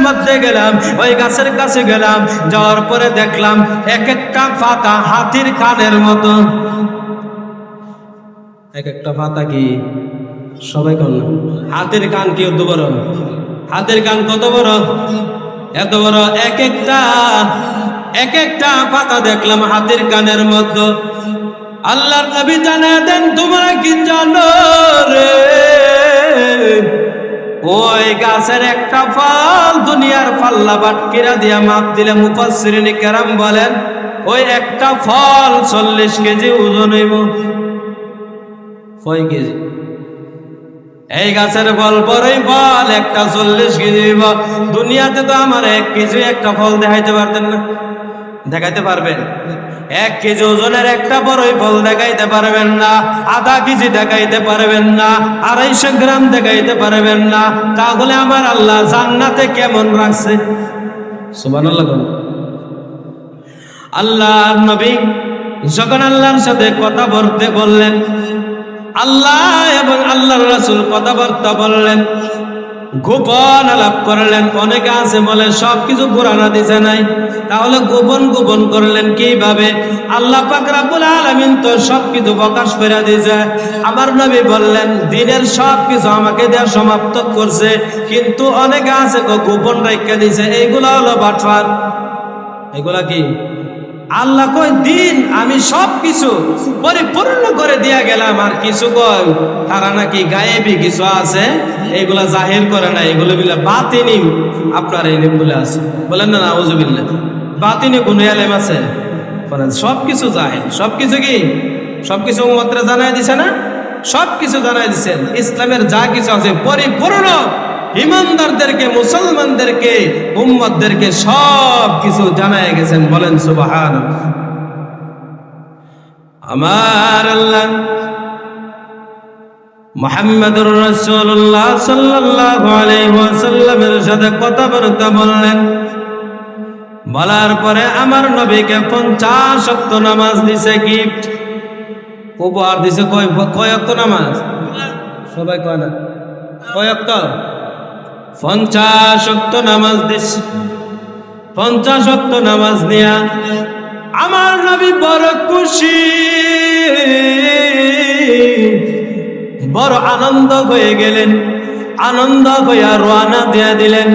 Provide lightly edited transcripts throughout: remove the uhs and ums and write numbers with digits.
মধ্যে গেলাম, ওই গাছের কাছে গেলাম, যাওয়ার পরে দেখলাম এক একটা পাতা হাতির কানের মতো। এক একটা পাতা কি সবাই কোন হাতের কান কি এত বড়? হাতের কান কত বড়? এত বড়। এক একটা পাতা দেখলাম হাতের কানের মধ্যে। আল্লাহর নবী জানায় দেন, তোমরা কি জানো রে, ওই গাছের একটা ফল দুনিয়ার পাল্লা বাটকিরা দিয়া মাপ দিলে মুফাসসিরিন কেরাম বলেন ওই একটা ফল 40 কেজি ওজন হইব। কয় কেজি? এই গাছের ফল বড়ই ফল, একটা 40 কেজি হইব। দুনিয়াতে তো আমার 1 কেজি একটা ফল দেখাইতে পারতেন না। দেখাইতে পারবেন? 1 কেজি ওজনের একটা বড়ই ফল দেখাইতে পারবেন না, আধা কেজি দেখাইতে পারবেন না, 250 গ্রাম দেখাইতে পারবেন না। তাহলে আমার আল্লাহ জান্নাতে কেমন রাখছে? সুবহানাল্লাহ। আল্লাহর নবী যখন আল্লাহর সাথে কথা বলতে বললেন, আল্লাহ এবং আল্লাহর রাসূল কথাবার্তা বললেন, গোপন আলাপ করলেন। অনেকে আছে বলে সবকিছু কোরআন হাদিসে নাই, তাহলে গোপন গোপন করলেন কিভাবে? আল্লাহ পাক রব্বুল আলামিন তো সবকিছু প্রকাশ করে দিয়েছে। আমার নবী বললেন দিনের সবকিছু আমাকে দেয়া সমাপ্ত করছে, কিন্তু অনেকে আছে গোপন রাখা দিয়েছে। এইগুলা হলো বাটফার। এগুলা কি? আল্লাহ কয় দিন আমি সবকিছু পরিপূর্ণ করে দিয়া গেলাম, আর কিছু কয় তারা নাকি গায়েবী কিছু আছে, এগুলা জাহির করে না, এগুলো বিলা বাতিনি। আপনার এই নিমগুলো আছে, বলেন না নাউজুবিল্লাহ। বাতিনি কোন এলেম আছে? বলেন সবকিছু জাহির। সবকিছু কি? সবকিছু উম্মতরে জানাই দিছে না? সবকিছু জানাই দিছেন। ইসলামের যা কিছু আছে পরিপূর্ণ ইমানদারদেরকে, মুসলমানদেরকে, উম্মতদেরকে সব কিছু জানায় গেছেন। বলেন সুবহানাল্লাহ। আমার আল্লাহ মুহাম্মদুর রাসূলুল্লাহ সাল্লাল্লাহু আলাইহি ওয়াসাল্লামের সাথে কথাবার্তা বললেন। বলার পরে আমার নবীকে 50 ওয়াক্ত নামাজ দিছে, গিফট উপহার দিছে। কয় ওয়াক্ত নামাজ? সবাই কয় না, কয় ওয়াক্ত? 50 ওয়াক্ত নামাজ দিছে। 50 ওয়াক্ত নামাজ নিয়া আমার নবী বড় খুশি, বড় আনন্দ হয়ে গেলেন। আনন্দ হইয়া রওনা দিয়ে দিলেন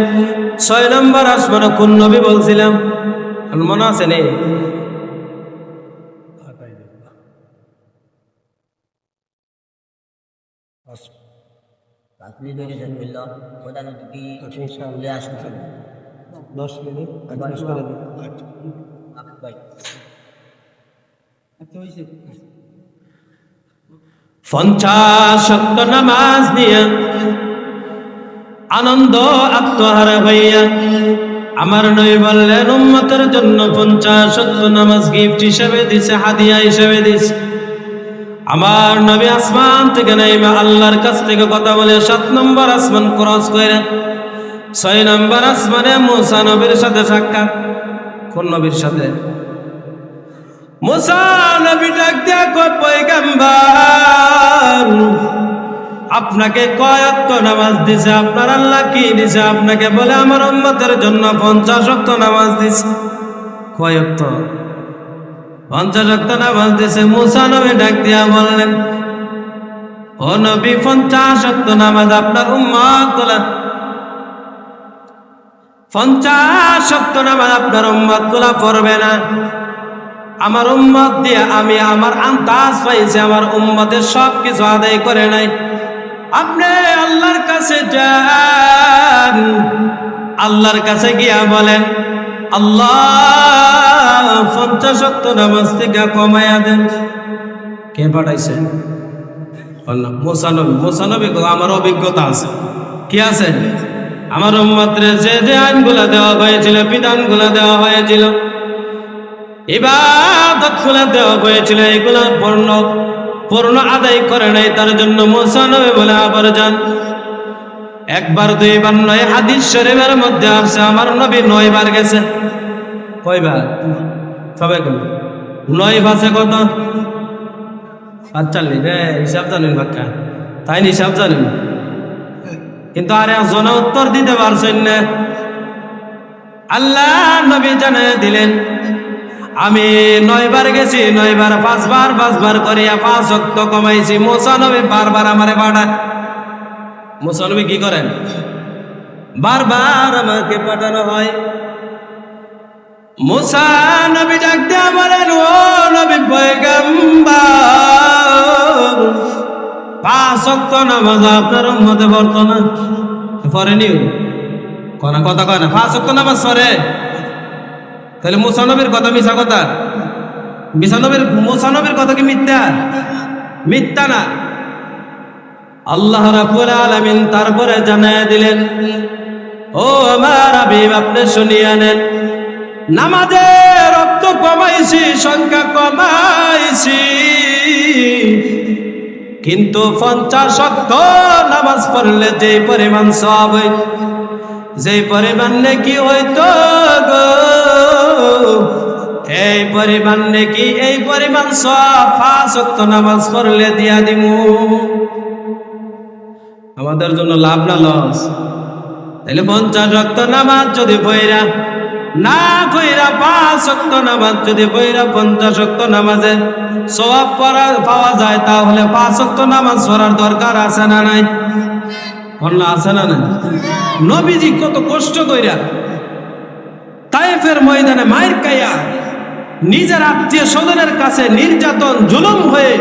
6 নম্বর আসমানে। কোন নবী বলছিলাম মনে আছে নেই? আপনি ধরে যান বিল্লাহ ওটা যদি চলে আসেন 10 মিনিট অ্যাডভান্স করে দিন ভাই। আচ্ছা হইছে 50 ওয়াক্ত নামাজ নিয়ে আনন্দ আত্মহারা হইয়া আমার নবী বললেন উম্মতের জন্য 50 ওয়াক্ত নামাজ গিফট হিসেবে দিছে, হাদিয়া হিসেবে দিছে। আমার নবী আসমান থেকে নাইমা আল্লাহর কাছ থেকে কথা বলে 7 নম্বর আসমান ক্রস করে 6 নম্বর আসমানে মুসা নবীর সাথে সাক্ষাৎ। কোন নবীর সাথে? মুসা নবী ডাক দিয়া কয় পয়গম্বর আপনাকে কয় ওয়াক্ত নামাজ দিছে? আপনার আল্লাহ কি দিছে আপনাকে? বলে আমার উম্মতের জন্য 50 ওয়াক্ত নামাজ দিছে। কয় ওয়াক্ত? 50 ওয়াক্ত নামাজ দিছে। মুসা নবী ডাক দিয়া বললেন ও নবী 50 ওয়াক্ত নামাজ আপনার উম্মতগুলো 50 ওয়াক্ত নামাজ আপনার উম্মতগুলো পড়বে না। আমার উম্মত দিয়ে আমি আমার আন্দাজ পাইছি আমার উম্মতের সব কিছু আদায় করে নাই। আপনি আল্লাহর কাছে যান, আল্লাহর কাছে গিয়া বলেন আল্লাহ 50 ওয়াক্ত নামাজ থেকে কমায়া দেন। কে পাঠাইছে? আল্লাহ। মুসা নবী। মুসা নবী আমার অভিজ্ঞতা আছে। কি আছে? আমার উম্মতরে যে যে আইনগুলা দেওয়া হয়েছিল, বিধানগুলা দেওয়া হয়েছিল, ইবাদতগুলা দেওয়া হয়েছিল, এগুলা পূর্ণ আদায় করে নাই। তার জন্য মুসা নবী বলে আবার যান। একবার দুইবার নয়, হাদিস শরীফের মধ্যে আছে আমার নবী 9 বার গেছে। কয়বার? সবাই 9 ভাষে কত? 45। হিসাব জানেন বাক্কা? তাই হিসাব জানেন, কিন্তু আরে জন উত্তর দিতে পারছেন না। আল্লাহ নবী জানিয়ে দিলেন, আমি 9 বার গেছি, 9 বার 5 বার 5 বার করিয়া 5 ওয়াক্ত কমাইছি। মুসা নবী বারবার আমারে পাঠায়। মুসা নবী কি করেন? বারবার আমাকে পাঠানো হয়। মুসা নবী ডাক দিয়া বলেন, ও নবী পয়গম্বর, 5 ওয়াক্ত নামাজ আপনার উম্মতে পড়তো না? পড়েনি? কোন কথা কয় না, 5 ওয়াক্ত নামাজ পড়ে। তাহলে মুসা নবীর কথা মিছা কথা? মুসা নবীর কথা কি মিথ্যা? মিথ্যা না। আল্লাহ রাব্বুল আলামিন তারপরে জানায় দিলেন, ও আমার হাবিব, আপনি শুনিয়া নেন, নামাজের রক্ত কমাইছি, সংখ্যা কমাইছি, কিন্তু 50 ওয়াক্ত নামাজ পড়লে যে পরিমাণ সওয়াব, যে পরিমাণ নেকি হইতো গো, এই পরিমাণ নেকি, এই পরিমাণ সওয়াব 5 ওয়াক্ত নামাজ পড়লে দিয়া দিমু। আমাদের জন্য লাভ না লস? তাহলে 50 ওয়াক্ত নামাজ যদি পড়া না পড়া, 5 ওয়াক্ত নামাজ যদি পড়া 50 ওয়াক্ত নামাজে সওয়াব পাওয়া যায়, তাহলে 5 ওয়াক্ত নামাজ পড়ার দরকার আছে না নাই? বললা আছে না নাই? নবীজি কত কষ্ট কইরা তায়েফের ময়দানে মায়ের কাইয়া, নিজের আত্মীয় স্বজনের কাছে নির্যাতন, জুলুম হয়ে,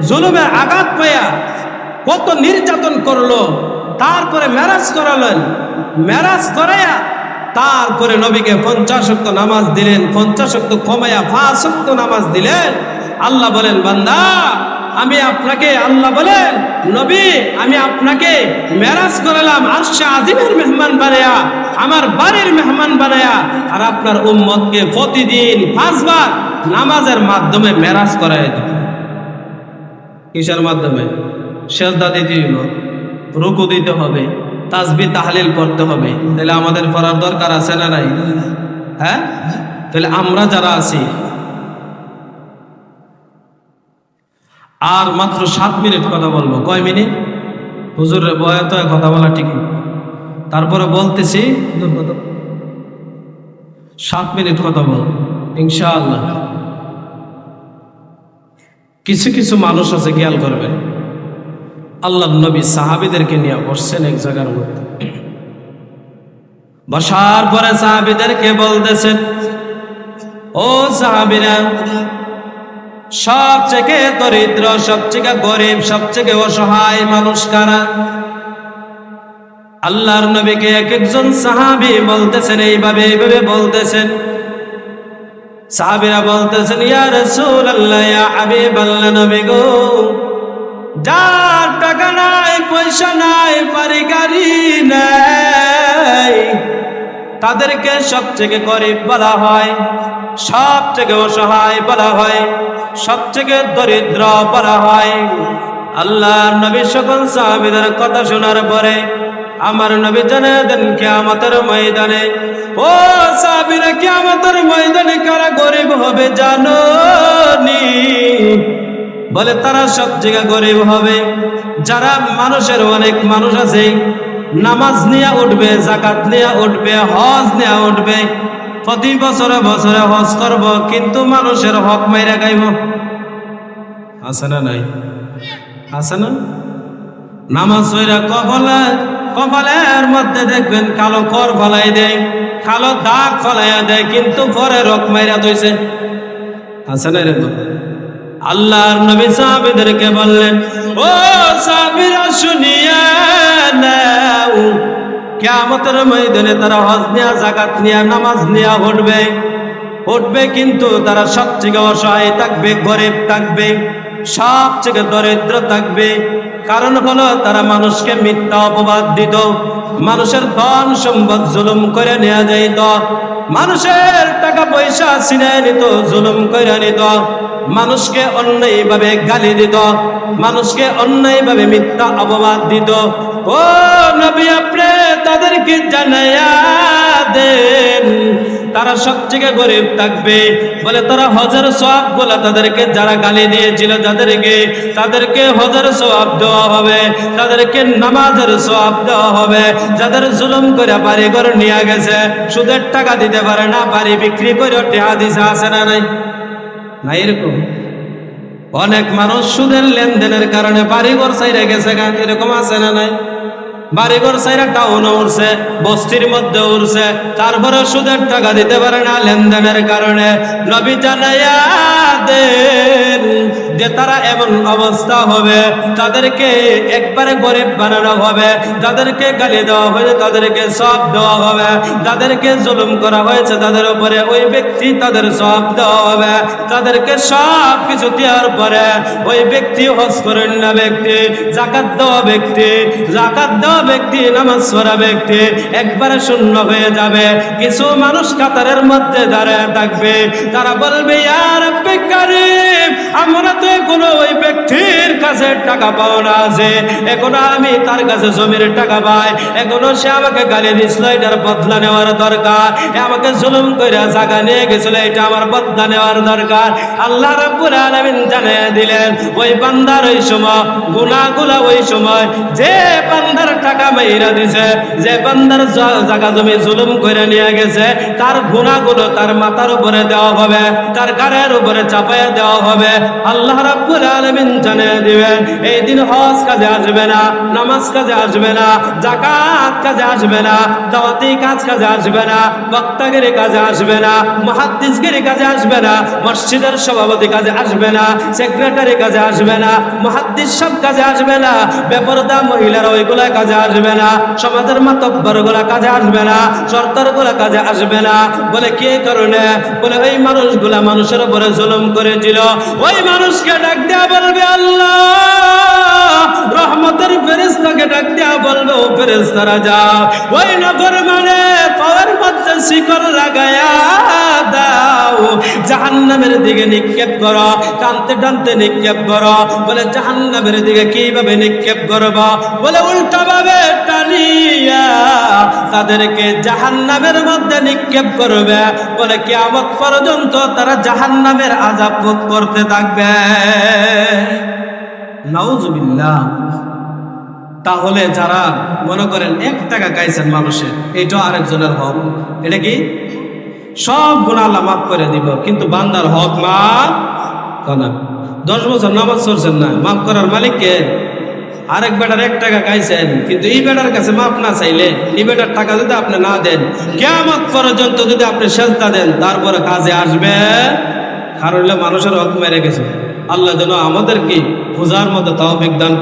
জুলুমের আঘাত পেয়া কত নির্যাতন করলো, তারপরে মেরাজ করালেন। মেরাজ করাইয়া তারপরে নবীকে 50 ওয়াক্ত নামাজ দিলেন। 50 ওয়াক্ত কমাইয়া 5 ওয়াক্ত নামাজ দিলেন। আল্লাহ বলেন, বান্দা, আমি আপনাকে, আল্লাহ বলেন, নবী, আমি আপনাকে মেরাজ করালাম আরশে আজিমের মেহমান বানায়া, আমার বাড়ির মেহমান বানায়া, আর আপনার উম্মতকে প্রতিদিন 5 বার নামাজের মাধ্যমে মেরাজ করায় দেব। কিসের মাধ্যমে? সেজদা দিতে হইব, রুকু দিতে হবে, তাসবিহ তাহলিল পড়তে হবে। তাহলে আমাদের পড়ার দরকার আছে না নাই? হ্যাঁ? তাহলে আমরা যারা আছি, আর মাত্র 7 মিনিট কথা বলবো। কয় মিনিট? হুজুরের বয়ান তো কথা বলা ঠিক, তারপরে বলতেছি 7 মিনিট কথা বলবো ইনশাআল্লাহ। কিছু কিছু মানুষ আছে, খেয়াল করবেন, আল্লাহর নবী সাহাবীদেরকে নিয়ে বসছেন এক জায়গার মধ্যে। বসার পরে সাহাবীদেরকে বলতেছেন, ও সাহাবীরা, সবচেয়ে দরিদ্র, সবচেয়ে গরিব, সবচেয়ে অসহায় মানুষ কারা? আল্লাহর নবীকে এক একজন সাহাবী বলতেছেন, এইভাবে বলতেছেন। সাহাবীরা বলতেছেন, ইয়া রাসূলুল্লাহ, ইয়া হাবিবাল্লাহ, নবী গো, যার টাকা নাই, পয়সা নাই, বাড়ি গাড়ি নাই, তাদেরকে সবচেয়ে গরিব বলা হয়, সবচেয়ে অসহায় বলা হয়, সবচেয়ে দরিদ্র বলা হয়। আল্লাহর নবী সকল সাহাবীদের কথা শোনার পরে আমার নবী জানিয়ে দেন, কিয়ামতের ময়দানে, ও সাহাবীরা, কিয়ামতের ময়দানে কারা গরিব হবে জানো নি? বলে, তারা সবচেয়ে গরিব হবে যারা, মানুষের অনেক মানুষ আছে, নামাজ নিয়ে উঠবে, যাকাত নিয়ে উঠবে, হজ নিয়ে উঠবে, প্রতি বছরে বছরে হজ করব, কিন্তু মানুষের হক মাইরা গাইব। আছে না নাই? আছে না? নামাজ হইরা কপালের মধ্যে দেখবেন কালো খড় ফলাই দেয়, কালো দাগ ফলাইয়া দেয়, কিন্তু পরে রক মাইরা দইছে। আছে না এরকম? আল্লাহর নবী সাহাবীদেরকে বললেন, ও সাহাবীরা, শুনিয়া নাও, কিয়ামতের ময়দানে তারা হজ নিয়া, যাকাত নিয়া, নামাজ নিয়া উঠবে, কিন্তু তারা সবচেয়ে অসহায় থাকবে, গরিব থাকবে, সবচেয়ে দরিদ্র থাকবে। কারণ হলো, তারা মানুষকে মিথ্যা অপবাদ দিত, মানুষের ধন সম্পদ জুলুম করে নেওয়া যাইত, মানুষের টাকা পয়সা ছিনিয়ে নিত, জুলুম করে নিত, মানুষকে অন্যায়ভাবে গালি দিত, মানুষকে অন্যায়ভাবে মিথ্যা অপবাদ দিত। ও নবী, আপনি তাদেরকে জানাইয়া দেন, তারা সবথেকে গরিব থাকবে। বলে তারা হজের সওয়াব গুলা তাদেরকে যারা গালি দিয়েছিল তাদেরকে হজের সওয়াব দেওয়া হবে, তাদেরকে নামাজের সওয়াব দেওয়া হবে। যাদের জুলুম করে বাড়ি ঘর নিয়ে গেছে, সুদের টাকা দিতে পারে না, বাড়ি বিক্রি করে টাকা দিছে, আছে না নাই? নাই এরকম অনেক মানুষ সুদের লেনদেনের কারণে বাড়ি ঘর ছাইড়া গেছে, এরকম আছে না নাই? বাড়িঘর ছাইরা টাউনে উঠছে, বস্তির মধ্যে উঠছে, তারপরে সুদের টাকা দিতে পারে না লেনদেনের কারণে। নবী জানাইয়া দেন যে তারা এমন অবস্থা হবে, তাদেরকে একবারে গরিব বানানো হবে, তাদেরকে গালি দেওয়া হয়েছে তাদেরকে সওয়াব দেওয়া হবে, তাদেরকে জুলুম করা হয়েছে তাদের উপরে ওই ব্যক্তি তাদের সওয়াব দেওয়া হবে। তাদেরকে সব কিছু দেওয়ার পরে ওই ব্যক্তি হজ করেন না ব্যক্তি, যাকাত দেওয়া ব্যক্তি, নামাজ পড়া ব্যক্তি একবারে শূন্য হয়ে যাবে। কিছু মানুষ কাতারের মধ্যে দাঁড়ায় থাকবে, তারা বলবে ইয়া রাব্বি কারীম, আমরা তো এখনো ওই ব্যক্তির কাছে টাকা পাও না, যে এখনো আমি তার কাছে জমির টাকা পাই, এখনো সে আমাকে গালি দিছিল, এটার বদলা নেওয়ার দরকার। আমাকে জুলুম করে জায়গা নিয়ে গেছিল, এটা আমার বদলা নেওয়ার দরকার। আল্লাহ রাব্বুল আলামিন জানিয়ে দিলেন ওই বান্দার ওই সময় গুনাহগুলো, ওই সময় যে বান্দার টাকা মাইরা দিছে, যে বান্দার জায়গা জমি জুলুম করে নিয়ে গেছে, তার গুনাহগুলো তার মাথার উপরে দেওয়া হবে, তার গাড়ির উপরে চাপাইয়া দেওয়া হবে। আল্লাহ রাব্বুল আলামিন জানিয়ে দিবেন এই দিন হজ কাজে আসবে না, নামাজ কাজে আসবে না, যাকাত কাজে আসবে না, দাওয়াতি কাজে আসবে না, বক্তাগিরি কাজে আসবে না, মুহাদ্দিসগিরি কাজে আসবে না, মসজিদের সভাপতি কাজে আসবে না, সেক্রেটারি কাজে আসবে না, মুহাদ্দিস সব কাজে আসবে না, বেপরদা মহিলারা ওইগুলা কাজে আসবে না, সমাজের মাতব্বর গুলা কাজে আসবে না, সরকার গুলা কাজে আসবে না। বলে কি কারণে? বলে ওই মানুষগুলা মানুষের উপরে জুলুম করেছিল, ওই মানুষকে ডাক দেয়া বলবে আল্লাহ, রহমতের ফেরেশতাকে ডাক দেয়া বলবে ও ফেরেশতারা যাও ওই নাফরমানে পাওয়ার মধ্যে শিকল লাগায়া দাও, জাহান্নামের দিকে নিক্ষেপ করো, টানতে টানতে নিক্ষেপ করো। বলে জাহান্নামের দিকে কিভাবে নিক্ষেপ করব? বলে উল্টা ভাবে টানিয়া তাদেরকে জাহান্নামের মধ্যে নিক্ষেপ করবে। বলে কিয়ামত পর্যন্ত তারা জাহান্নামের আযাব ভোগ করতে থাকবে। নাউজুবিল্লাহ। তাহলে যারা মনে করেন 1 টাকা খাইছেন মানুষের, এটা আরেকজনের হক, এটা কি সব গুনাহ আল্লাহ মাফ করে দিব, কিন্তু বান্দার হক মাফ করে না। 10 বছর নামাজ পড়ছেন না, মাফ করার মালিক কে? আরেক বেটার 1 টাকা খাইছেন, কিন্তু এই বেটার কাছে মাফ না চাইলে, এই বেটার টাকা যদি আপনি না দেন, কিয়ামত পর্যন্ত যদি আপনি সেজদা দেন, তারপরে কাজে আসবে। কারণ হলো মানুষের হক মেরে গেছে। আল্লাহ যেন আমাদেরকে বুঝার মতো তৌফিক দান করে।